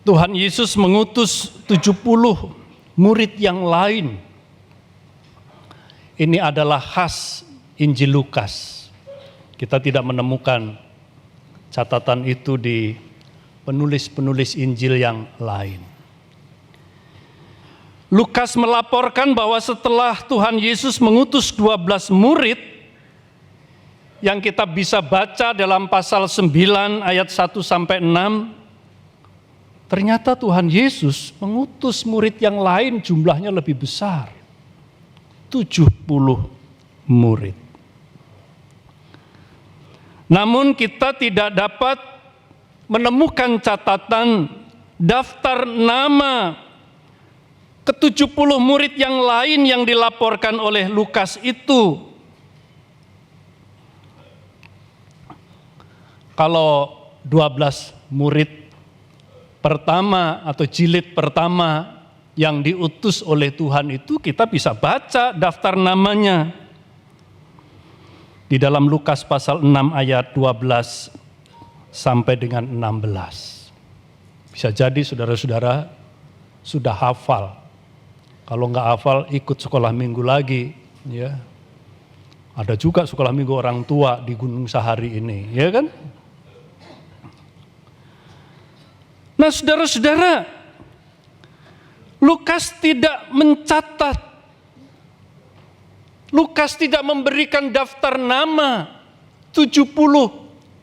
Tuhan Yesus mengutus 70 murid yang lain. Ini adalah khas Injil Lukas. Kita tidak menemukan catatan itu di penulis-penulis Injil yang lain. Lukas melaporkan bahwa setelah Tuhan Yesus mengutus 12 murid, yang kita bisa baca dalam pasal 9 ayat 1-6, ternyata Tuhan Yesus mengutus murid yang lain jumlahnya lebih besar. 70 murid. Namun kita tidak dapat menemukan catatan daftar nama ke-70 murid yang lain yang dilaporkan oleh Lukas itu. Kalau 12 murid pertama atau jilid pertama yang diutus oleh Tuhan itu, kita bisa baca daftar namanya di dalam Lukas pasal 6 ayat 12 sampai dengan 16. Bisa jadi saudara-saudara sudah hafal. Kalau nggak hafal, ikut sekolah minggu lagi, ya. Ada juga sekolah minggu orang tua di Gunung Sahari ini, ya kan? Nah, saudara-saudara, Lukas tidak mencatat, Lukas tidak memberikan daftar nama 70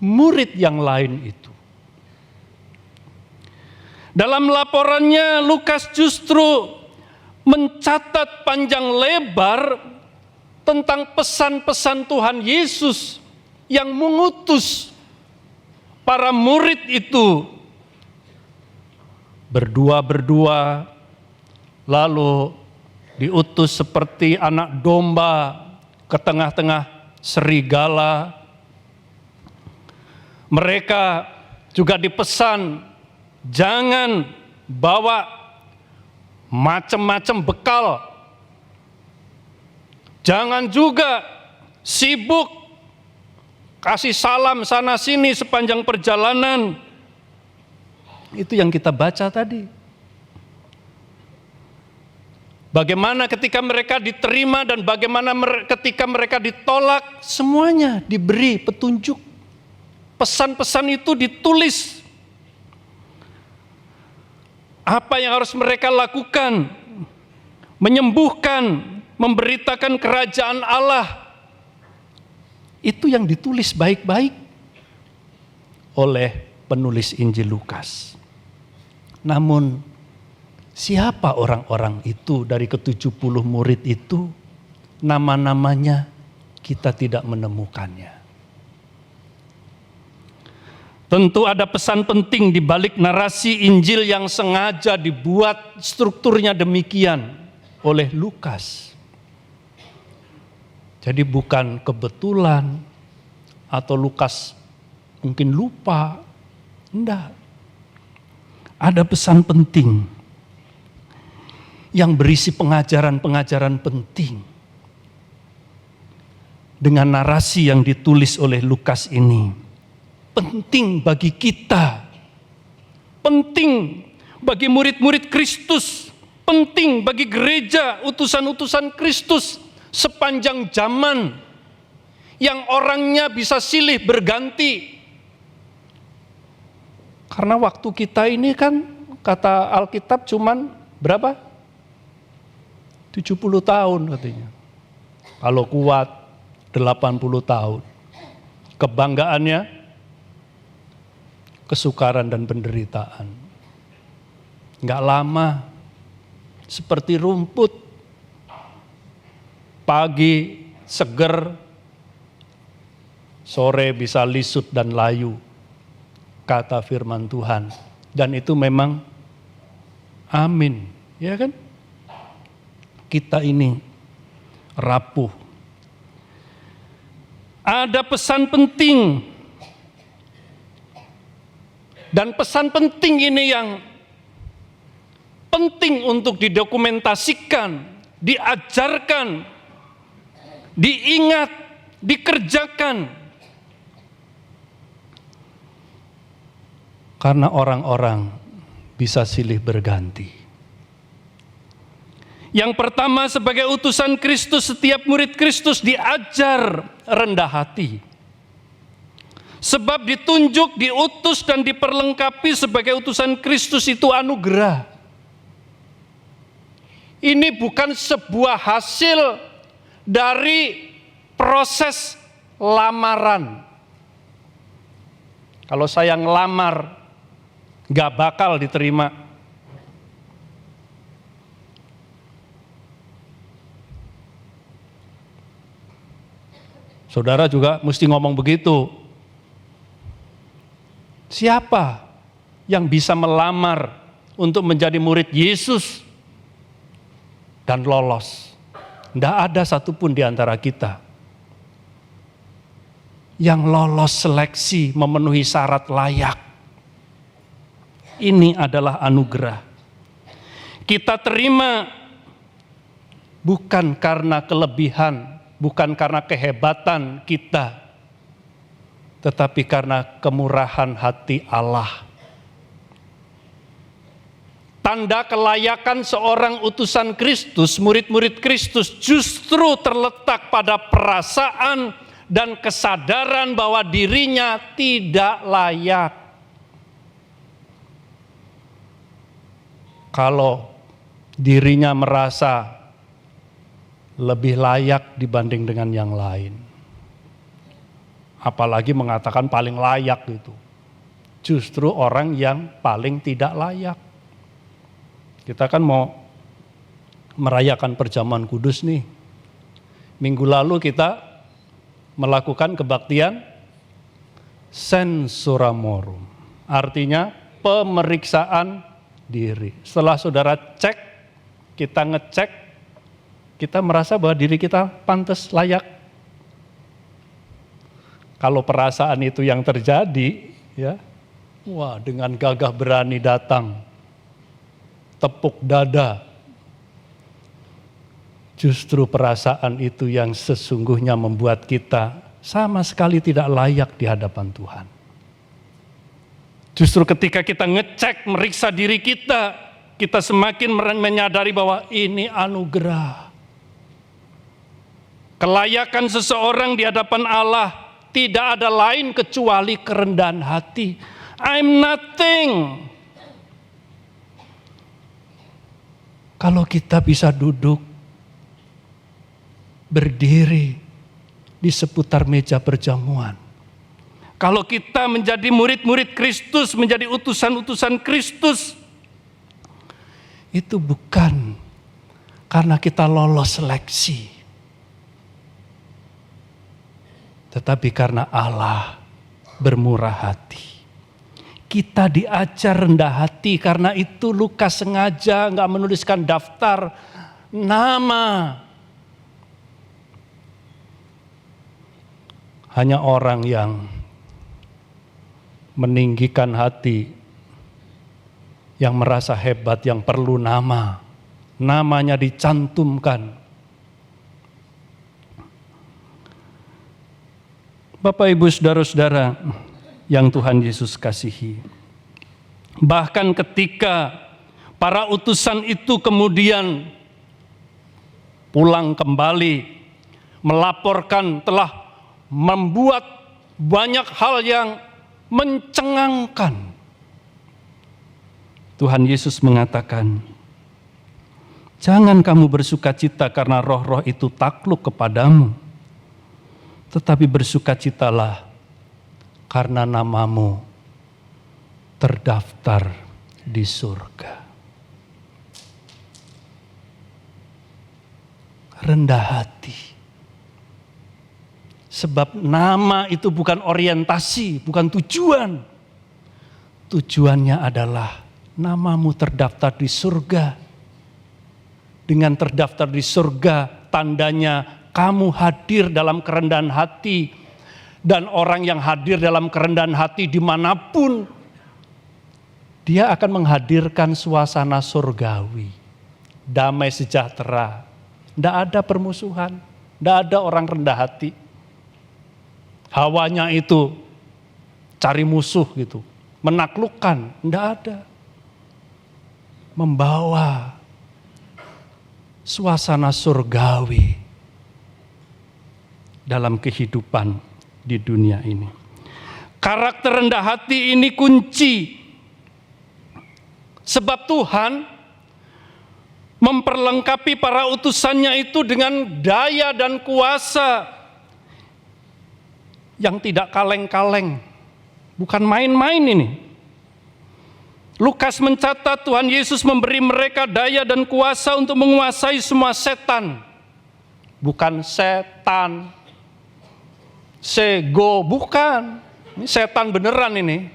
murid yang lain itu. Dalam laporannya, Lukas justru mencatat panjang lebar tentang pesan-pesan Tuhan Yesus yang mengutus para murid itu berdua-berdua, lalu diutus seperti anak domba ke tengah-tengah serigala. Mereka juga dipesan jangan bawa macam-macam bekal. Jangan juga sibuk kasih salam sana sini sepanjang perjalanan. Itu yang kita baca tadi. Bagaimana ketika mereka diterima dan bagaimana ketika mereka ditolak, semuanya diberi petunjuk. Pesan-pesan itu ditulis. Apa yang harus mereka lakukan? Menyembuhkan, memberitakan kerajaan Allah. Itu yang ditulis baik-baik oleh penulis Injil Lukas. Namun, siapa orang-orang itu dari ke-70 murid itu? Nama-namanya kita tidak menemukannya. Tentu ada pesan penting di balik narasi Injil yang sengaja dibuat strukturnya demikian oleh Lukas. Jadi bukan kebetulan atau Lukas mungkin lupa, enggak. Ada pesan penting yang berisi pengajaran-pengajaran penting dengan narasi yang ditulis oleh Lukas ini. Penting bagi kita, penting bagi murid-murid Kristus, penting bagi gereja, utusan-utusan Kristus sepanjang zaman yang orangnya bisa silih berganti. Karena waktu kita ini kan kata Alkitab cuman berapa? 70 tahun katanya. Kalau kuat 80 tahun. Kebanggaannya kesukaran dan penderitaan. Enggak lama, seperti rumput, pagi seger, sore bisa lisut dan layu, kata firman Tuhan. Dan itu memang amin, ya kan? Kita ini rapuh. Ada pesan penting. Dan pesan penting ini yang penting untuk didokumentasikan, diajarkan, diingat, dikerjakan. Karena orang-orang bisa silih berganti. Yang pertama, sebagai utusan Kristus, setiap murid Kristus diajar rendah hati. Sebab ditunjuk, diutus, dan diperlengkapi sebagai utusan Kristus itu anugerah. Ini bukan sebuah hasil dari proses lamaran. Kalau saya ngelamar, gak bakal diterima. Saudara juga mesti ngomong begitu. Siapa yang bisa melamar untuk menjadi murid Yesus dan lolos? Tidak ada satupun di antara kita yang lolos seleksi memenuhi syarat layak. Ini adalah anugerah. Kita terima bukan karena kelebihan, bukan karena kehebatan kita, tetapi karena kemurahan hati Allah. Tanda kelayakan seorang utusan Kristus, murid-murid Kristus, justru terletak pada perasaan dan kesadaran bahwa dirinya tidak layak. Kalau dirinya merasa lebih layak dibanding dengan yang lain, apalagi mengatakan paling layak gitu, justru orang yang paling tidak layak. Kita kan mau merayakan perjamuan kudus nih. Minggu lalu kita melakukan kebaktian sensuramorum, artinya pemeriksaan diri. Setelah saudara cek, kita ngecek, kita merasa bahwa diri kita pantas, layak. Kalau perasaan itu yang terjadi, ya, wah, dengan gagah berani datang, tepuk dada. Justru perasaan itu yang sesungguhnya membuat kita sama sekali tidak layak di hadapan Tuhan. Justru ketika kita ngecek, meriksa diri kita, kita semakin menyadari bahwa ini anugerah. Kelayakan seseorang di hadapan Allah tidak ada lain kecuali kerendahan hati. I'm nothing. Kalau kita bisa duduk, berdiri di seputar meja perjamuan. Kalau kita menjadi murid-murid Kristus, menjadi utusan-utusan Kristus, itu bukan karena kita lolos seleksi, tetapi karena Allah bermurah hati. Kita diajar rendah hati, karena itu Lukas sengaja nggak menuliskan daftar nama. Hanya orang yang meninggikan hati, yang merasa hebat, yang perlu nama, namanya dicantumkan. Bapak, Ibu, saudara-saudara yang Tuhan Yesus kasihi, bahkan ketika para utusan itu kemudian pulang kembali, melaporkan telah membuat banyak hal yang mencengangkan, Tuhan Yesus mengatakan, jangan kamu bersukacita karena roh-roh itu takluk kepadamu, tetapi bersukacitalah karena namamu terdaftar di surga. Rendah hati. Sebab nama itu bukan orientasi, bukan tujuan. Tujuannya adalah namamu terdaftar di surga. Dengan terdaftar di surga, tandanya kamu hadir dalam kerendahan hati. Dan orang yang hadir dalam kerendahan hati dimanapun, dia akan menghadirkan suasana surgawi. Damai sejahtera. Tidak ada permusuhan, tidak ada orang rendah hati. Hawanya itu cari musuh gitu, menaklukkan, tidak ada. membawa suasana surgawi dalam kehidupan di dunia ini. Karakter rendah hati ini kunci, sebab Tuhan memperlengkapi para utusannya itu dengan daya dan kuasa yang tidak kaleng-kaleng. Bukan main-main ini. Lukas mencatat Tuhan Yesus memberi mereka daya dan kuasa untuk menguasai semua setan. Bukan setan, sego, bukan. Ini setan beneran ini.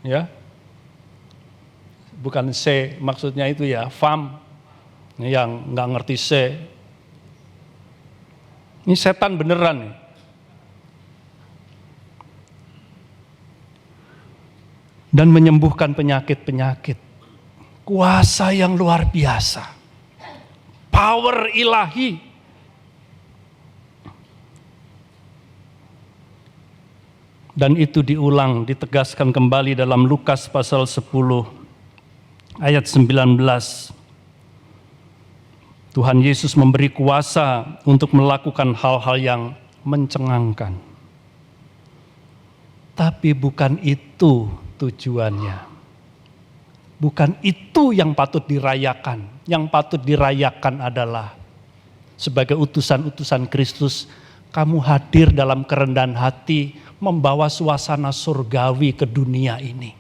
Ya. Bukan se, maksudnya itu ya, fam. Yang nggak ngerti se. Ini setan beneran nih. Dan menyembuhkan penyakit-penyakit. Kuasa yang luar biasa. Power ilahi. Dan itu diulang, ditegaskan kembali dalam Lukas pasal 10 ayat 19. Tuhan Yesus memberi kuasa untuk melakukan hal-hal yang mencengangkan. Tapi bukan itu tujuannya. Bukan itu yang patut dirayakan. Yang patut dirayakan adalah sebagai utusan-utusan Kristus, kamu hadir dalam kerendahan hati, membawa suasana surgawi ke dunia ini.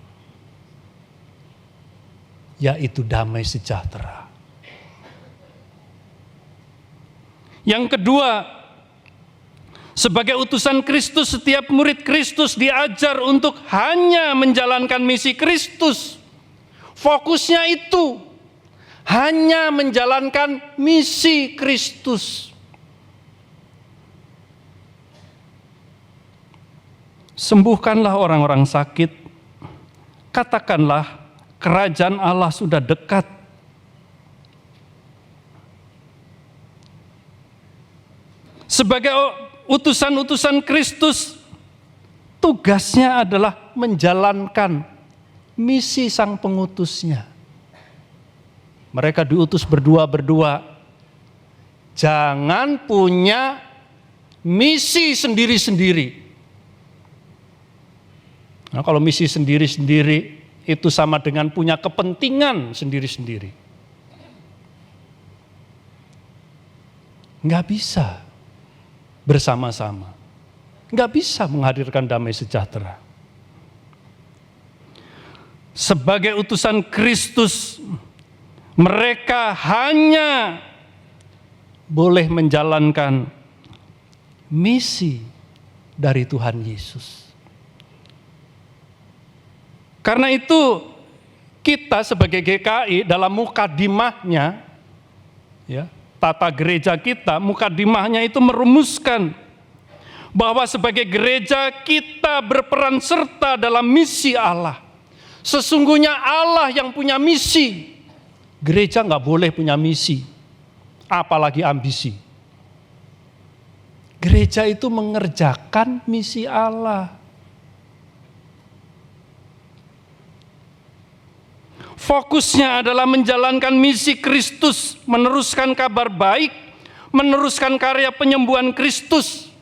Yaitu damai sejahtera. Yang kedua, sebagai utusan Kristus, setiap murid Kristus diajar untuk hanya menjalankan misi Kristus. Fokusnya itu, hanya menjalankan misi Kristus. Sembuhkanlah orang-orang sakit, katakanlah kerajaan Allah sudah dekat. Sebagai utusan-utusan Kristus, tugasnya adalah menjalankan misi sang pengutusnya. Mereka diutus berdua-berdua. Jangan punya misi sendiri-sendiri. Nah, kalau misi sendiri-sendiri itu sama dengan punya kepentingan sendiri-sendiri. Nggak bisa bersama-sama. Nggak bisa menghadirkan damai sejahtera. Sebagai utusan Kristus, mereka hanya boleh menjalankan misi dari Tuhan Yesus. Karena itu kita sebagai GKI dalam mukadimahnya, ya, tata gereja kita, mukadimahnya itu merumuskan bahwa sebagai gereja kita berperan serta dalam misi Allah. Sesungguhnya Allah yang punya misi. Gereja nggak boleh punya misi, apalagi ambisi. Gereja itu mengerjakan misi Allah. Fokusnya adalah menjalankan misi Kristus, meneruskan kabar baik, meneruskan karya penyembuhan Kristus.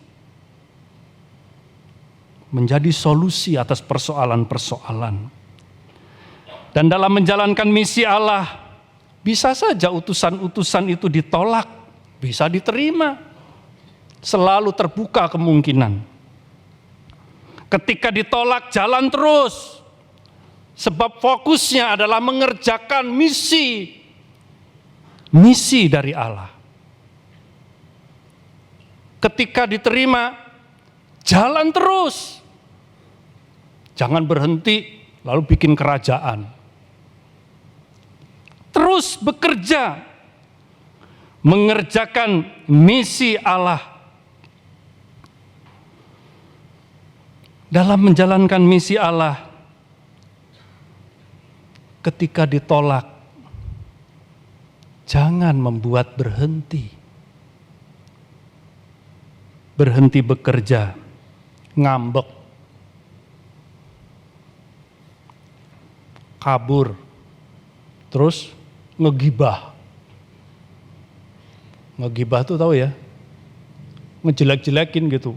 Menjadi solusi atas persoalan-persoalan. Dan dalam menjalankan misi Allah, bisa saja utusan-utusan itu ditolak, bisa diterima. Selalu terbuka kemungkinan. Ketika ditolak, jalan terus. Sebab fokusnya adalah mengerjakan misi dari Allah. Ketika diterima, jalan terus. Jangan berhenti lalu bikin kerajaan. Terus bekerja, mengerjakan misi Allah. Dalam menjalankan misi Allah, ketika ditolak, jangan membuat berhenti. Berhenti bekerja, ngambek. kabur, terus ngegibah. Ngegibah tuh tahu ya, ngejelek-jelekin gitu,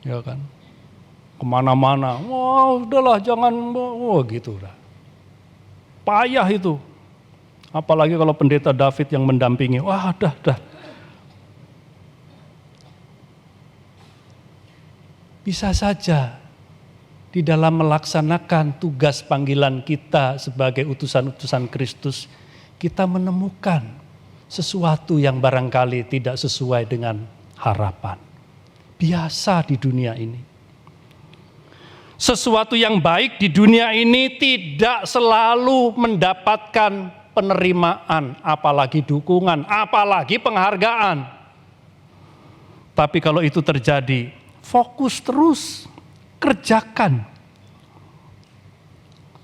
ya kan. Kemana-mana, wah udahlah jangan, wah gitu udah. Payah itu. Apalagi kalau pendeta David yang mendampingi, wah dah. Bisa saja di dalam melaksanakan tugas panggilan kita sebagai utusan-utusan Kristus, kita menemukan sesuatu yang barangkali tidak sesuai dengan harapan. Biasa di dunia ini. Sesuatu yang baik di dunia ini tidak selalu mendapatkan penerimaan, apalagi dukungan, apalagi penghargaan. Tapi kalau itu terjadi, fokus terus, kerjakan.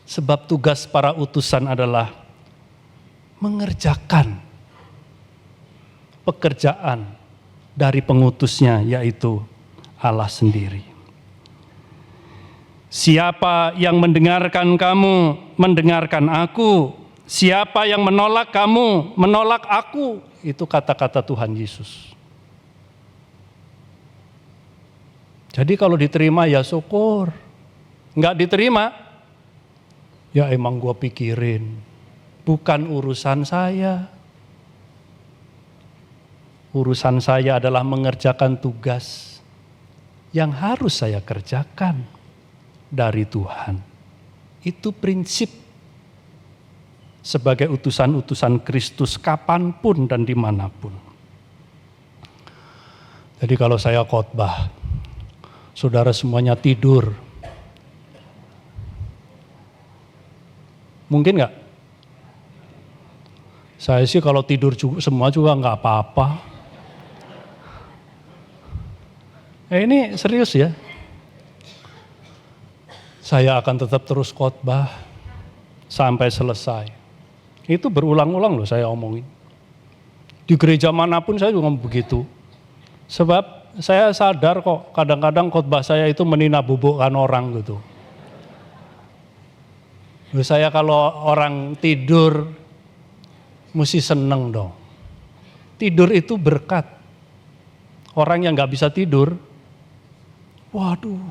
Sebab tugas para utusan adalah mengerjakan pekerjaan dari pengutusnya, yaitu Allah sendiri. Siapa yang mendengarkan kamu, mendengarkan aku. Siapa yang menolak kamu, menolak aku. Itu kata-kata Tuhan Yesus. Jadi kalau diterima ya syukur. Enggak diterima, ya emang gua pikirin. Bukan urusan saya. Urusan saya adalah mengerjakan tugas yang harus saya kerjakan dari Tuhan. Itu prinsip sebagai utusan-utusan Kristus kapanpun dan dimanapun. Jadi kalau saya khotbah, saudara semuanya tidur, mungkin nggak? Saya sih kalau tidur semua juga nggak apa-apa. Ini serius ya. Saya akan tetap terus khotbah sampai selesai. Itu berulang-ulang loh saya omongin. Di gereja manapun saya juga begitu. Sebab saya sadar kok kadang-kadang khotbah saya itu meninabobokan orang gitu. Saya kalau orang tidur mesti seneng dong. Tidur itu berkat. Orang yang gak bisa tidur, waduh,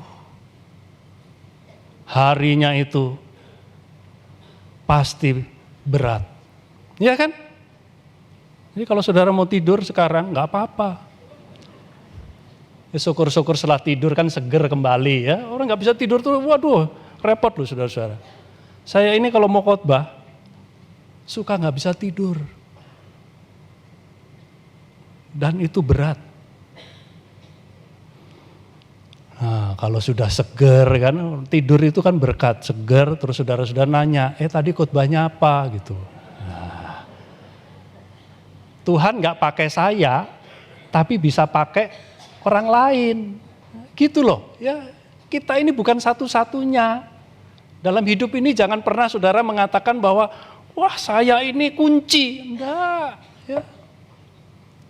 harinya itu pasti berat. Iya kan? Jadi kalau saudara mau tidur sekarang gak apa-apa. Ya syukur-syukur setelah tidur kan seger kembali ya. Orang gak bisa tidur tuh waduh repot loh saudara-saudara. Saya ini kalau mau khotbah suka gak bisa tidur. Dan itu berat. Nah, kalau sudah seger kan, tidur itu kan berkat, seger, terus saudara-saudara nanya, tadi khotbahnya apa gitu. Nah, Tuhan gak pakai saya, tapi bisa pakai orang lain. Gitu loh, ya kita ini bukan satu-satunya. Dalam hidup ini jangan pernah saudara mengatakan bahwa, wah saya ini kunci. Enggak, ya.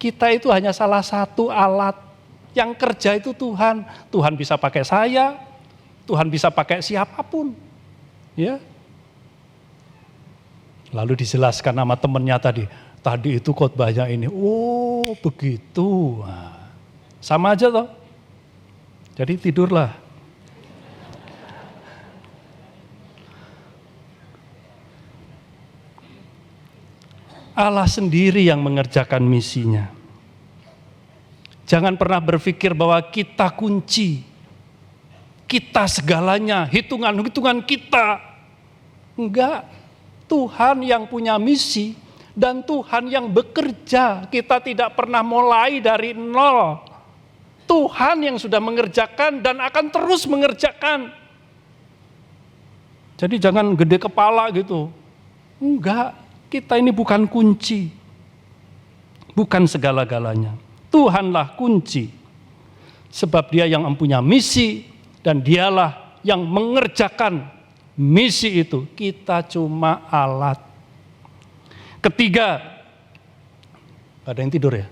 Kita itu hanya salah satu alat. Yang kerja itu Tuhan. Tuhan bisa pakai saya, Tuhan bisa pakai siapapun. Ya. Lalu dijelaskan sama temennya tadi itu khotbahnya ini. Oh begitu. Nah, sama aja toh. Jadi tidurlah. Allah sendiri yang mengerjakan misinya. Jangan pernah berpikir bahwa kita kunci, kita segalanya, hitungan-hitungan kita. Enggak, Tuhan yang punya misi dan Tuhan yang bekerja. Kita tidak pernah mulai dari nol. Tuhan yang sudah mengerjakan dan akan terus mengerjakan. Jadi jangan gede kepala gitu. Enggak, kita ini bukan kunci. Bukan segala-galanya. Tuhanlah kunci. Sebab dia yang mempunyai misi dan dialah yang mengerjakan misi itu. Kita cuma alat. Ketiga, ada yang tidur ya?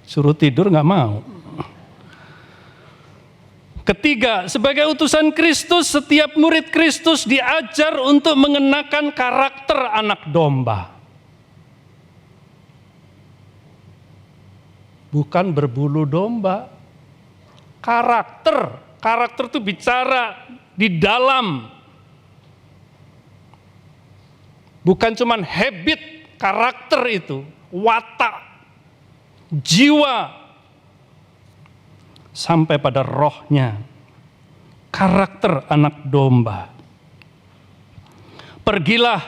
Suruh tidur gak mau. Ketiga, sebagai utusan Kristus, setiap murid Kristus diajar untuk mengenakan karakter anak domba. Bukan berbulu domba. Karakter itu bicara di dalam. Bukan cuman habit, karakter itu, watak, jiwa, sampai pada rohnya. Karakter anak domba. Pergilah,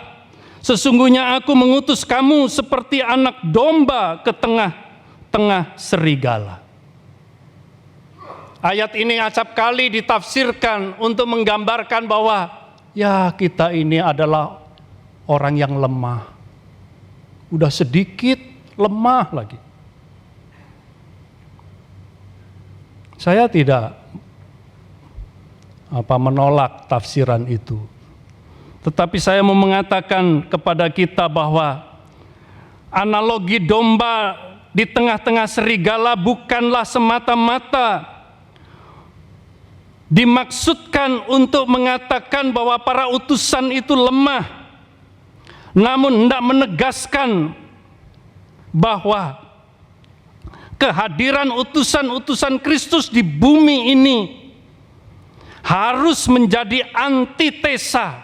sesungguhnya aku mengutus kamu seperti anak domba ke tengah-tengah serigala. Ayat ini acap kali ditafsirkan untuk menggambarkan bahwa ya kita ini adalah orang yang lemah. Udah sedikit lemah lagi. Saya tidak menolak tafsiran itu. Tetapi saya mau mengatakan kepada kita bahwa analogi domba di tengah-tengah serigala bukanlah semata-mata dimaksudkan untuk mengatakan bahwa para utusan itu lemah, namun hendak menegaskan bahwa kehadiran utusan-utusan Kristus di bumi ini harus menjadi antitesa.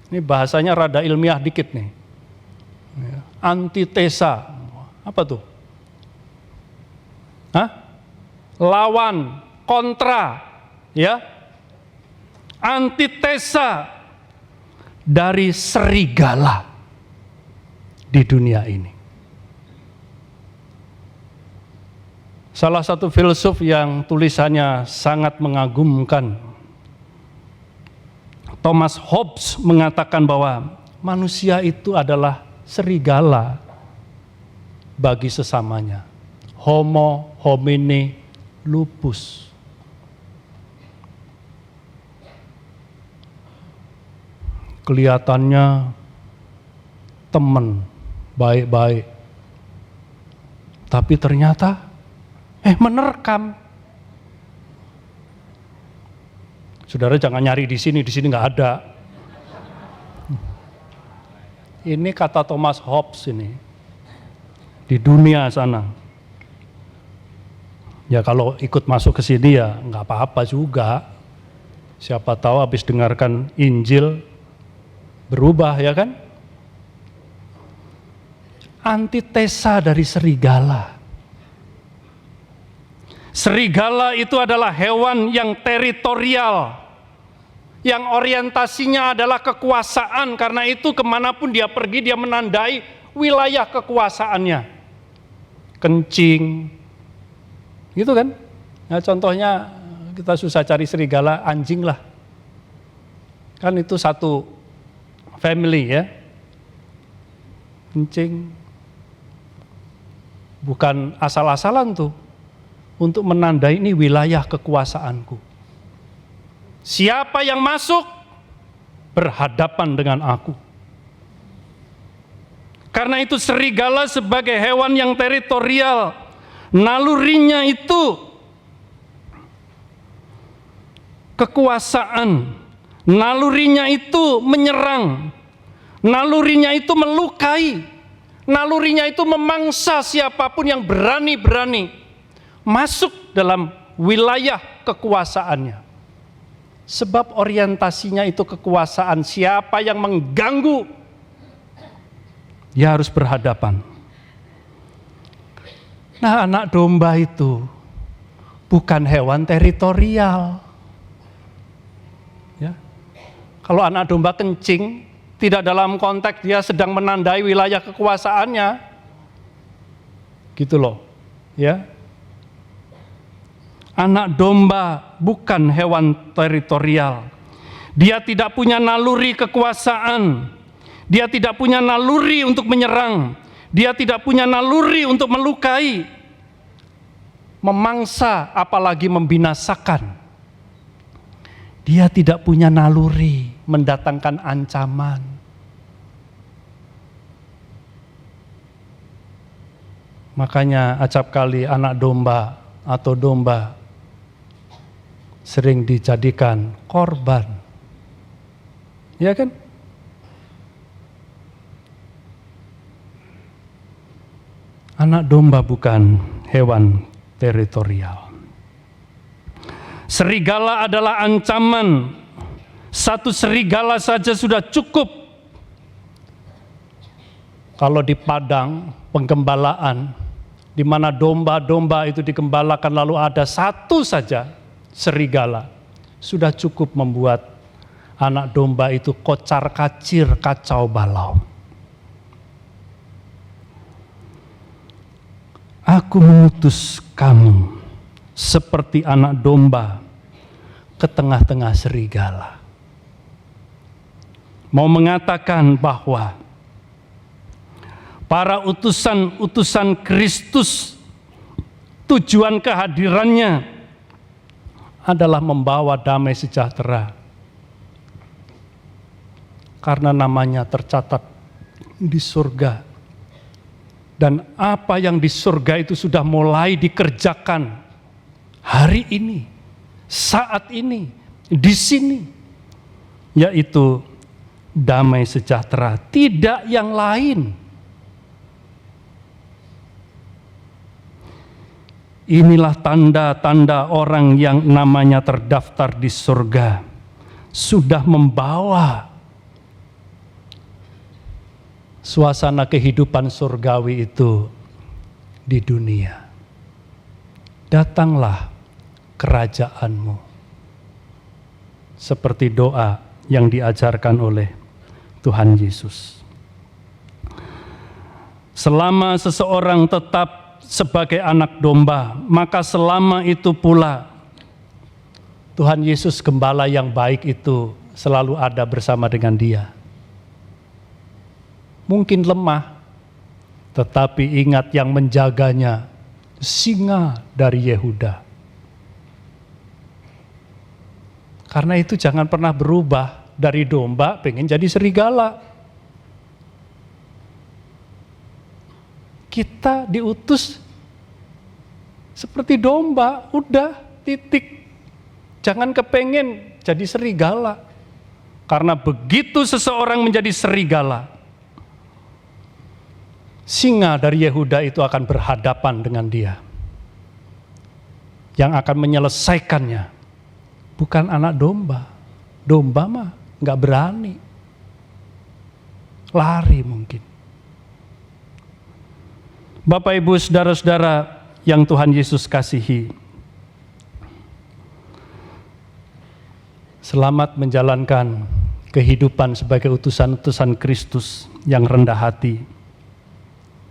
Ini bahasanya rada ilmiah dikit nih. Antitesa, apa tuh? Lawan, kontra, ya, antitesa dari serigala di dunia ini. Salah satu filsuf yang tulisannya sangat mengagumkan, Thomas Hobbes, mengatakan bahwa manusia itu adalah serigala bagi sesamanya. Homo homini lupus. Kelihatannya teman, baik-baik. Tapi ternyata menerkam. Saudara jangan nyari di sini nggak ada. Ini kata Thomas Hobbes ini. Di dunia sana. Ya kalau ikut masuk ke sini ya nggak apa-apa juga. Siapa tahu habis dengarkan Injil berubah, ya kan? Antitesa dari serigala. Serigala itu adalah hewan yang teritorial, yang orientasinya adalah kekuasaan. Karena itu kemanapun dia pergi, dia menandai wilayah kekuasaannya. Kencing, gitu kan? Nah, contohnya kita susah cari serigala, anjing lah. Kan itu satu family, ya. Kencing, bukan asal-asalan tuh. Untuk menandai ini wilayah kekuasaanku. Siapa yang masuk berhadapan dengan aku. Karena itu serigala sebagai hewan yang teritorial, nalurinya itu kekuasaan, nalurinya itu menyerang, nalurinya itu melukai, nalurinya itu memangsa siapapun yang berani-berani masuk dalam wilayah kekuasaannya. Sebab orientasinya itu kekuasaan. Siapa yang mengganggu, dia harus berhadapan. Nah, anak domba itu bukan hewan teritorial. Ya. Kalau anak domba kencing, tidak dalam konteks dia sedang menandai wilayah kekuasaannya. Gitu loh. Ya. Anak domba bukan hewan teritorial. Dia tidak punya naluri kekuasaan. Dia tidak punya naluri untuk menyerang. Dia tidak punya naluri untuk melukai, memangsa, apalagi membinasakan. Dia tidak punya naluri mendatangkan ancaman. Makanya acap kali anak domba atau domba sering dijadikan korban. Ya kan? Anak domba bukan hewan teritorial. Serigala adalah ancaman. Satu serigala saja sudah cukup. Kalau di padang penggembalaan, di mana domba-domba itu digembalakan lalu ada satu saja serigala, sudah cukup membuat anak domba itu kocar-kacir, kacau balau. Aku mengutus kamu seperti anak domba ke tengah-tengah serigala. Mau mengatakan bahwa para utusan-utusan Kristus, tujuan kehadirannya adalah membawa damai sejahtera. Karena namanya tercatat di surga. Dan apa yang di surga itu sudah mulai dikerjakan hari ini, saat ini, di sini. Yaitu damai sejahtera, tidak yang lain. Inilah tanda-tanda orang yang namanya terdaftar di surga, sudah membawa suasana kehidupan surgawi itu di dunia. Datanglah kerajaanmu. Seperti doa yang diajarkan oleh Tuhan Yesus. Selama seseorang tetap sebagai anak domba, maka selama itu pula Tuhan Yesus Gembala yang baik itu selalu ada bersama dengan dia. Mungkin lemah, tetapi ingat yang menjaganya, singa dari Yehuda. Karena itu jangan pernah berubah dari domba pengen jadi serigala. Kita diutus seperti domba, udah titik. Jangan kepengen jadi serigala. Karena begitu seseorang menjadi serigala, singa dari Yehuda itu akan berhadapan dengan dia. Yang akan menyelesaikannya bukan anak domba. Domba mah nggak berani. Lari mungkin. Bapak Ibu saudara-saudara yang Tuhan Yesus kasihi. Selamat menjalankan kehidupan sebagai utusan-utusan Kristus yang rendah hati.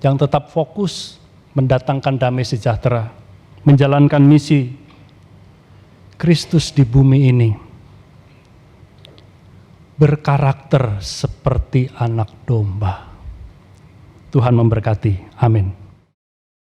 Yang tetap fokus mendatangkan damai sejahtera, menjalankan misi Kristus di bumi ini, berkarakter seperti anak domba. Tuhan memberkati. Amin.